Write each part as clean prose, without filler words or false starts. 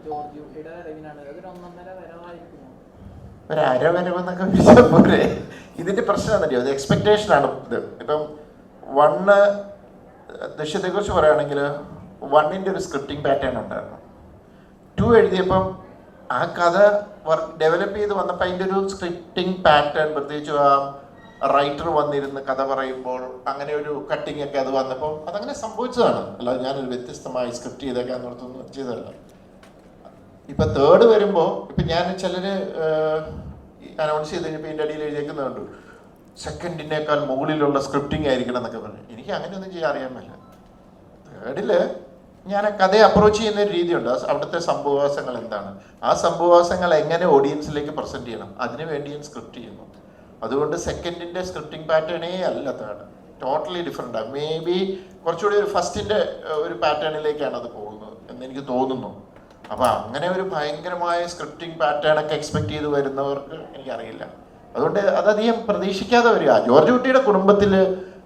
George കുട്ടിയുടെ വരവിനാണ്. അതൊരു 1.5 വരവായിരിക്കുമോ? ഒരു അരവരവെന്നൊക്കെ വിളിച്ചാൽ പോരെ. ഇതിന്റെ പ്രശ്നം എന്നറിയോ, അത് എക്സ്പെക്ടേഷനാണ്. ഇത് ഇപ്പം 1 ദൃശ്യത്തെക്കുറിച്ച് പറയുകയാണെങ്കിൽ 1ന്റെ ഒരു സ്ക്രിപ്റ്റിംഗ് പാറ്റേൺ ഉണ്ടായിരുന്നു. 2 എഴുതിയപ്പം ആ കഥ ഡെവലപ്പ് ചെയ്ത് വന്നപ്പോൾ അതിൻ്റെ ഒരു സ്ക്രിപ്റ്റിംഗ് പാറ്റേൺ, പ്രത്യേകിച്ച് ആ റൈറ്റർ വന്നിരുന്ന് കഥ പറയുമ്പോൾ അങ്ങനെ ഒരു കട്ടിങ് ഒക്കെ അത് വന്നപ്പോൾ അതങ്ങനെ സംഭവിച്ചതാണ്. അല്ലാതെ ഞാനൊരു വ്യത്യസ്തമായി സ്ക്രിപ്റ്റ് ചെയ്തേക്കാന്ന് ഓർത്തൊന്നും ചെയ്തതല്ല. ഇപ്പം 3rd വരുമ്പോൾ ഇപ്പം ഞാൻ ചിലർ അനൗൺസ് ചെയ്ത് കഴിഞ്ഞപ്പോൾ ഇതിൻ്റെ അടിയിൽ എഴുതിയേക്കുന്നുണ്ട് 2ണ്ടിനേക്കാൾ മുകളിലുള്ള സ്ക്രിപ്റ്റിംഗ് ആയിരിക്കണം എന്നൊക്കെ പറഞ്ഞു. എനിക്ക് അങ്ങനെയൊന്നും ചെയ്യാൻ അറിയാൻ പറ്റില്ല. 3rd ഞാൻ കഥയെ അപ്രോച്ച് ചെയ്യുന്ന ഒരു രീതിയുണ്ട്. അവിടുത്തെ സംഭവവാസങ്ങൾ എന്താണ്, ആ സംഭവവാസങ്ങൾ എങ്ങനെ ഓഡിയൻസിലേക്ക് പ്രസന്റ് ചെയ്യണം, അതിനു വേണ്ടി ഞാൻ സ്ക്രിപ്റ്റ് ചെയ്യുന്നു. അതുകൊണ്ട് 2ണ്ടിന്റെ സ്ക്രിപ്റ്റിംഗ് പാറ്റേണേ അല്ല 3rd, ടോട്ടലി ഡിഫറെൻ്റ് ആണ്. മേ ബി കുറച്ചുകൂടി ഒരു ഫസ്റ്റിൻ്റെ ഒരു പാറ്റേണിലേക്കാണ് അത് പോകുന്നത് എന്ന് എനിക്ക് തോന്നുന്നു. അപ്പോൾ അങ്ങനെ ഒരു ഭയങ്കരമായ സ്ക്രിപ്റ്റിംഗ് പാറ്റേൺ ഒക്കെ എക്സ്പെക്ട് ചെയ്ത് വരുന്നവർക്ക് എനിക്കറിയില്ല. അതുകൊണ്ട് അതധികം പ്രതീക്ഷിക്കാതെ വരിക. ജോർജ് കുട്ടിയുടെ കുടുംബത്തിൽ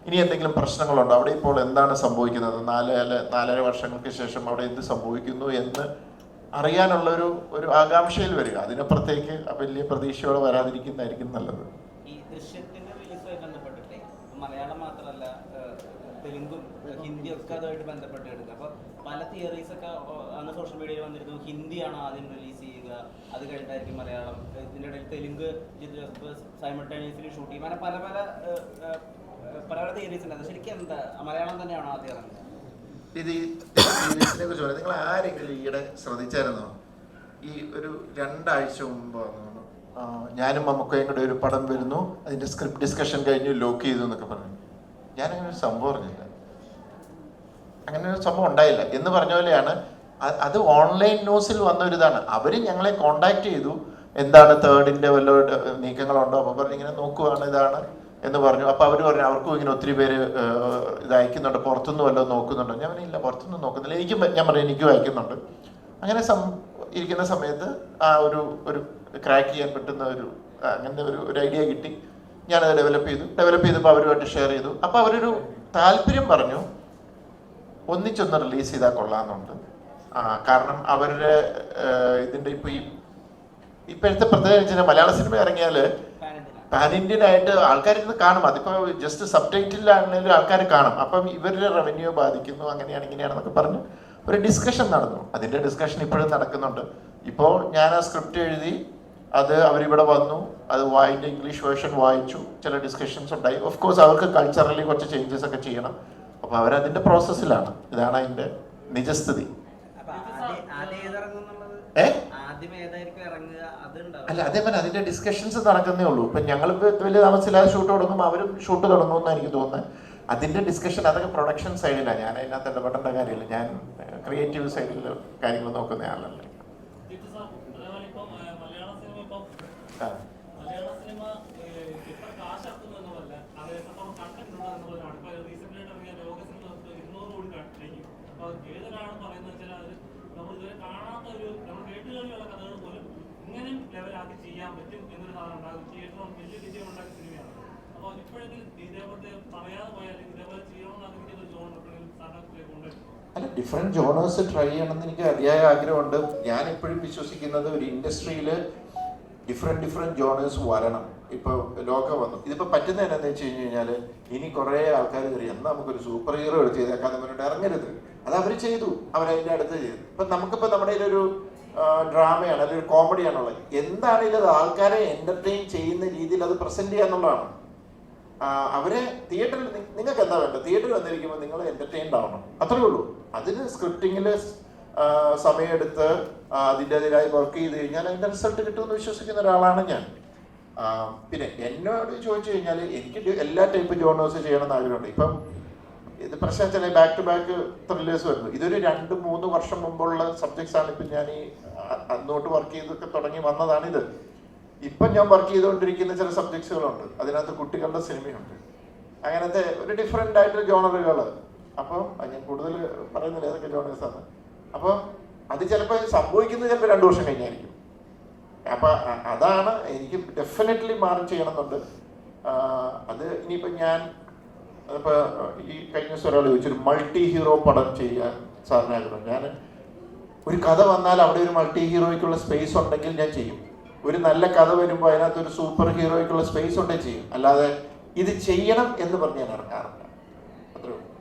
ഇനി എന്തെങ്കിലും പ്രശ്നങ്ങളുണ്ടോ, അവിടെ ഇപ്പോൾ എന്താണ് സംഭവിക്കുന്നത്, 4.5 വർഷങ്ങൾക്ക് ശേഷം അവിടെ എന്ത് സംഭവിക്കുന്നു എന്ന് അറിയാനുള്ള ഒരു ആകാംക്ഷയിൽ വരിക. അതിനപ്പുറത്തേക്ക് വലിയ പ്രതീക്ഷയോടെ വരാതിരിക്കുന്നതായിരിക്കും നല്ലത്. ഈ ദൃശ്യത്തിന്റെ റിലീസുമായി ബന്ധപ്പെട്ടിട്ട് മലയാളം മാത്രമല്ല തെലുങ്കും ഹിന്ദിയും ഒക്കെ അതുമായിട്ട് ബന്ധപ്പെട്ട് എടുക്കുക. അപ്പോൾ പല തിയറീസ് ഒക്കെ അന്ന് സോഷ്യൽ മീഡിയയിൽ വന്നിരുന്നു. ഹിന്ദിയാണ് ആദ്യം റിലീസ് ചെയ്യുക, അത് കഴിഞ്ഞിട്ടായിരിക്കും മലയാളം. ഇതിൻ്റെ ഇടയിൽ തെലുങ്ക് സൈമൾട്ടേനിയസ്ലി ഷൂട്ട് ചെയ്യും. അങ്ങനെ പല പല തിയറീസ് ഉണ്ട്. അത് ശരിക്കും എന്താ, മലയാളം തന്നെയാണോ ആദ്യം ഇറങ്ങുന്നത്? ഇതിനെ കുറിച്ച് പറയാം. നിങ്ങൾ ആരെങ്കിലും ഈയിടെ ശ്രദ്ധിച്ചായിരുന്നോ? ഈ ഒരു 2 ആഴ്ച മുമ്പ് ഞാനും മമ്മൂക്കയും കൂടെ ഒരു പടം വരുന്നു, അതിന്റെ സ്ക്രിപ്റ്റ് ഡിസ്കഷൻ കഴിഞ്ഞ് ലോക്ക് ചെയ്തു എന്നൊക്കെ പറഞ്ഞു. ഞാനങ്ങനെ ഒരു സംഭവം അറിഞ്ഞില്ല, അങ്ങനെ ഒരു സംഭവം ഉണ്ടായില്ല എന്ന് പറഞ്ഞ പോലെയാണ്. അത് ഓൺലൈൻ ന്യൂസിൽ വന്ന ഒരു ഇതാണ്. അവർ ഞങ്ങളെ കോണ്ടാക്ട് ചെയ്തു, എന്താണ് 3ണ്ടിന്റെ വല്ല നീക്കങ്ങളുണ്ടോ, അപ്പോൾ പറഞ്ഞു ഇങ്ങനെ നോക്കുവാണ് ഇതാണ് എന്ന് പറഞ്ഞു. അപ്പോൾ അവർ പറഞ്ഞു അവർക്കും ഇങ്ങനെ ഒത്തിരി പേര് ഇത് അയക്കുന്നുണ്ട്, പുറത്തുനിന്ന് വല്ലതും നോക്കുന്നുണ്ടോ. ഞാൻ പറഞ്ഞില്ല, പുറത്തുനിന്ന് നോക്കുന്നില്ല. ഞാൻ പറഞ്ഞു എനിക്കും അയക്കുന്നുണ്ട്. അങ്ങനെ ഇരിക്കുന്ന സമയത്ത് ആ ഒരു ക്രാക്ക് ചെയ്യാൻ പറ്റുന്ന അങ്ങനെ ഒരു ഐഡിയ കിട്ടി. ഞാനത് ഡെവലപ്പ് ചെയ്തപ്പോൾ അവരുമായിട്ട് ഷെയർ ചെയ്തു. അപ്പോൾ അവരൊരു താല്പര്യം പറഞ്ഞു, ഒന്നിച്ചൊന്ന് റിലീസ് ചെയ്താൽ കൊള്ളാമെന്നുണ്ട്. കാരണം അവരുടെ ഇതിൻ്റെ ഇപ്പോഴത്തെ പ്രത്യേകിച്ച് മലയാള സിനിമ ഇറങ്ങിയാൽ പാൻ ഇന്ത്യൻ ആയിട്ട് ആൾക്കാരിന്ന് കാണും. അതിപ്പോൾ ജസ്റ്റ് സബ് ടൈറ്റിലാണെങ്കിലും ആൾക്കാർ കാണും. അപ്പം ഇവരുടെ റവന്യൂ ബാധിക്കുന്നു, അങ്ങനെയാണ് ഇങ്ങനെയാണെന്നൊക്കെ പറഞ്ഞ് ഒരു ഡിസ്കഷൻ നടന്നു. അതിൻ്റെ ഡിസ്കഷൻ ഇപ്പോഴും നടക്കുന്നുണ്ട്. ഇപ്പോൾ ഞാൻ ആ സ്ക്രിപ്റ്റ് എഴുതി, അത് അവരിവിടെ വന്നു, അത് ഇംഗ്ലീഷ് വേർഷൻ വായിച്ചു, ചില ഡിസ്കഷൻസ് ഉണ്ടായി. ഓഫ് കോഴ്സ് അവർക്ക് കൾച്ചറലി കുറച്ച് ചേഞ്ചസ് ഒക്കെ ചെയ്യണം. അപ്പോൾ അവരതിൻ്റെ പ്രോസസ്സിലാണ്. ഇതാണ് അതിൻ്റെ നിജസ്ഥിതി. അല്ല, അതേപോലെ അതിന്റെ ഡിസ്കഷൻസ് നടക്കുന്നേ ഉള്ളൂ. ഇപ്പം ഞങ്ങളിപ്പോൾ വലിയ താമസമില്ലാതെ ഷൂട്ട് തുടങ്ങും, അവരും ഷൂട്ട് തുടങ്ങുമെന്ന് എനിക്ക് തോന്നുന്നത്. അതിന്റെ ഡിസ്കഷൻ അതൊക്കെ പ്രൊഡക്ഷൻ സൈഡിലാണ്. ഞാൻ അതിനകത്ത് ഇടപെടേണ്ട കാര്യമില്ല. ഞാൻ ക്രിയേറ്റീവ് സൈഡിൽ കാര്യങ്ങൾ നോക്കുന്ന ആളല്ലേ. അല്ല, ഡിഫറെൻറ്റ് ജോണേഴ്സ് ട്രൈ ചെയ്യണമെന്ന് എനിക്ക് അതിയായ ആഗ്രഹമുണ്ട്. ഞാൻ എപ്പോഴും വിശ്വസിക്കുന്നത് ഒരു ഇൻഡസ്ട്രിയിൽ ഡിഫറെൻറ്റ് ജോണേഴ്സ് വരണം. ഇപ്പോൾ ലോകം വന്നു, ഇതിപ്പോൾ പറ്റുന്ന എന്നാന്ന് വെച്ച് കഴിഞ്ഞാൽ ഇനി കുറേ ആൾക്കാർ കയറി എന്നാൽ നമുക്കൊരു സൂപ്പർ ഹീറോ എടുത്ത് ചെയ്തേക്കാൻ മുന്നോട്ട് ഇറങ്ങരുത്. അത് അവർ ചെയ്തു, അവരതിൻ്റെ അടുത്ത് ചെയ്തു. ഇപ്പം നമുക്കിപ്പോൾ നമ്മുടെ ഒരു ഡ്രാമയാണ്, അല്ലെങ്കിൽ ഒരു കോമഡിയാണുള്ളത്. എന്താണെങ്കിലും അത് ആൾക്കാരെ എൻ്റർടൈൻ ചെയ്യുന്ന രീതിയിൽ അത് പ്രസൻറ്റ് ചെയ്യുക എന്നുള്ളതാണ്. അവരെ തിയേറ്ററിൽ നിങ്ങൾക്ക് എന്താ വേണ്ടത്, തിയേറ്ററിൽ വന്നിരിക്കുമ്പോൾ നിങ്ങൾ എൻ്റർടൈൻഡ് ആവണം, അത്രയേ ഉള്ളൂ. അതിന് സ്ക്രിപ്റ്റിങ്ങിൽ സമയമെടുത്ത് അതിൻ്റെതിരായി വർക്ക് ചെയ്ത് കഴിഞ്ഞാൽ അതിൻ്റെ റിസൾട്ട് കിട്ടുമെന്ന് വിശ്വസിക്കുന്ന ഒരാളാണ് ഞാൻ. പിന്നെ എന്നോട് ചോദിച്ചു കഴിഞ്ഞാൽ എനിക്ക് എല്ലാ ടൈപ്പ് ജോണേഴ്സ് ചെയ്യണമെന്ന് ആഗ്രഹമുണ്ട്. ഇപ്പം ഇത് പ്രശ്നം വെച്ചാൽ ബാക്ക് ടു ബാക്ക് ത്രില്ലേഴ്സ് വരുന്നു. ഇതൊരു 2-3 വർഷം മുമ്പുള്ള സബ്ജക്ട്സ് ആണ്. ഇപ്പം ഞാൻ ഈ അന്നോട്ട് വർക്ക് ചെയ്തൊക്കെ തുടങ്ങി വന്നതാണിത്. ഇപ്പം ഞാൻ വർക്ക് ചെയ്തുകൊണ്ടിരിക്കുന്ന ചില സബ്ജക്ട്സുകളുണ്ട്, അതിനകത്ത് കുട്ടികളുടെ സിനിമയുണ്ട്, അങ്ങനത്തെ ഒരു ഡിഫറെൻ്റ് ആയിട്ടുള്ള ജോണറുകൾ. അപ്പം ഞാൻ കൂടുതൽ പറയുന്നില്ല ഏതൊക്കെ ജോണേഴ്സാണ്. അപ്പോൾ അത് ചിലപ്പോൾ സംഭവിക്കുന്നത് ചിലപ്പോൾ 2 വർഷം കഴിഞ്ഞായിരിക്കും. അപ്പം അതാണ് എനിക്ക് ഡെഫിനറ്റ്ലി മാറി ചെയ്യണമെന്നുണ്ട്. അത് ഇനിയിപ്പോൾ ഞാൻ അതിപ്പോൾ ഈ കഴിഞ്ഞ ദിവസം ഒരാൾ ചോദിച്ചൊരു മൾട്ടി ഹീറോ പടം ചെയ്യാൻ സാറിന് ആഗ്രഹം. ഞാൻ ഒരു കഥ വന്നാൽ അവിടെ ഒരു മൾട്ടി ഹീറോയ്ക്കുള്ള സ്പേസ് ഉണ്ടെങ്കിൽ ഞാൻ ചെയ്യും. ഒരു നല്ല കഥ വരുമ്പോൾ അതിനകത്ത് ഒരു സൂപ്പർ ഹീറോയ്ക്കുള്ള സ്പേസ് ഉണ്ടെങ്കിൽ ചെയ്യും. അല്ലാതെ ഇത് ചെയ്യണം എന്ന് പറഞ്ഞ് ഞാൻ ഇറങ്ങാറില്ല. അത്രേ ഉള്ളൂ.